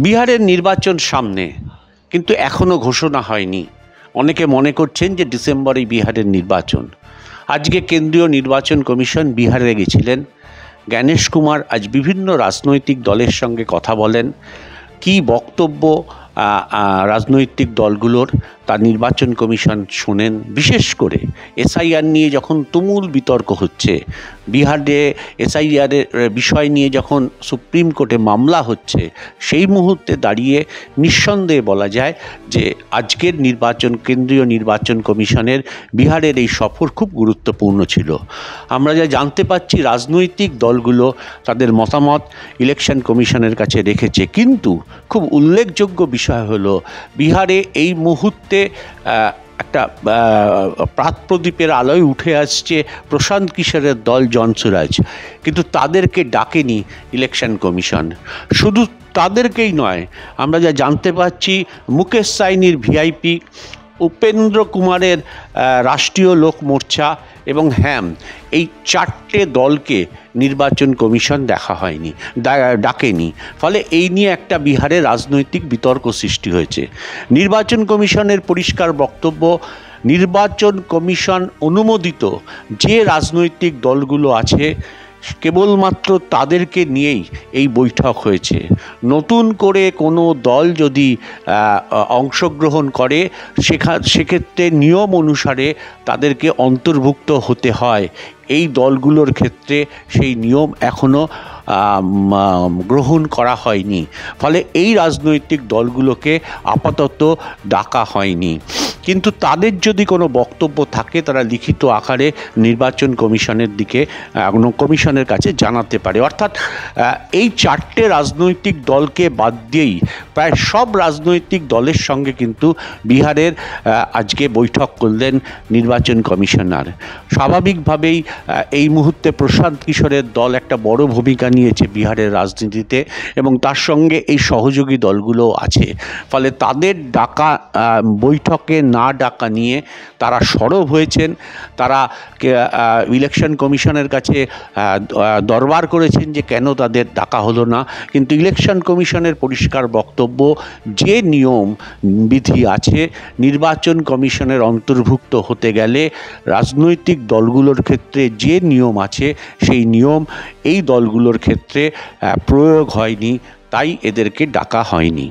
বিহারের নির্বাচন সামনে, কিন্তু এখনও ঘোষণা হয়নি। অনেকে মনে করছেন যে ডিসেম্বরেই বিহারের নির্বাচন। আজকে কেন্দ্রীয় নির্বাচন কমিশন বিহারে গেছিলেন। জ্ঞানেশ কুমার আজ বিভিন্ন রাজনৈতিক দলের সঙ্গে কথা বলেন। কি বক্তব্য রাজনৈতিক দলগুলোর তা নির্বাচন কমিশন শোনেন। বিশেষ করে এসআইআর নিয়ে যখন তুমুল বিতর্ক হচ্ছে, বিহারে এসআইআরের বিষয় নিয়ে যখন সুপ্রিম কোর্টে মামলা হচ্ছে, সেই মুহূর্তে দাঁড়িয়ে নিঃসন্দেহে বলা যায় যে আজকের কেন্দ্রীয় নির্বাচন কমিশনের বিহারের এই সফর খুব গুরুত্বপূর্ণ ছিল। আমরা যা জানতে পাচ্ছি, রাজনৈতিক দলগুলো তাদের মতামত ইলেকশন কমিশনের কাছে রেখেছে, কিন্তু খুব উল্লেখযোগ্য বিষয় হলো বিহারে এই মুহূর্তে একটা প্রাতপ্রদীপের আলোয় উঠে আসছে প্রশান্ত কিশোরের দল জনসুরাজ, কিন্তু তাদেরকে ডাকেনি ইলেকশন কমিশন। শুধু তাদেরকেই নয়, আমরা যা জানতে পাচ্ছি মুকেশ সাইনির ভিআইপি, উপেন্দ্র কুমারের রাষ্ট্রীয় লোক মোর্চা এবং হ্যাম, এই চারটে দলকে নির্বাচন কমিশন ডাকেনি। ফলে এই নিয়ে একটা বিহারে রাজনৈতিক বিতর্ক সৃষ্টি হয়েছে। নির্বাচন কমিশনের পরিষ্কার বক্তব্য, নির্বাচন কমিশন অনুমোদিত যে রাজনৈতিক দলগুলো আছে কেবলমাত্র তাদেরকে নিয়েই এই বৈঠক হয়েছে। নতুন করে কোনো দল যদি অংশগ্রহণ করে সেক্ষেত্রে নিয়ম অনুসারে তাদেরকে অন্তর্ভুক্ত হতে হয়। এই দলগুলোর ক্ষেত্রে সেই নিয়ম এখনও গ্রহণ করা হয়নি। ফলে এই রাজনৈতিক দলগুলোকে আপাতত ডাকা হয়নি। কিন্তু তাদের যদি কোনো বক্তব্য থাকে, তারা লিখিত আকারে নির্বাচন কমিশনের কাছে জানাতে পারে। অর্থাৎ এই চারটে রাজনৈতিক দলকে বাদ দিয়েই প্রায় সব রাজনৈতিক দলের সঙ্গে কিন্তু বিহারের আজকে বৈঠক করলেন নির্বাচন কমিশনার। স্বাভাবিকভাবেই এই মুহূর্তে প্রশান্ত কিশোরের দল একটা বড় ভূমিকা নিয়েছে বিহারের রাজনীতিতে, এবং তার সঙ্গে এই সহযোগী দলগুলো আছে। ফলে তাদের বৈঠকে না ডাকা নিয়ে তারা সরব হয়েছেন। তারা ইলেকশন কমিশনের কাছে দরবার করেছেন যে কেন তাদের ডাকা হলো না। কিন্তু ইলেকশন কমিশনের পরিষ্কার বক্তব্য, যে নিয়ম বিধি আছে নির্বাচন কমিশনের অন্তর্ভুক্ত হতে গেলে রাজনৈতিক দলগুলোর ক্ষেত্রে যে নিয়ম আছে সেই নিয়ম এই দলগুলোর ক্ষেত্রে প্রয়োগ হয়নি, তাই এদেরকে ডাকা হয়নি।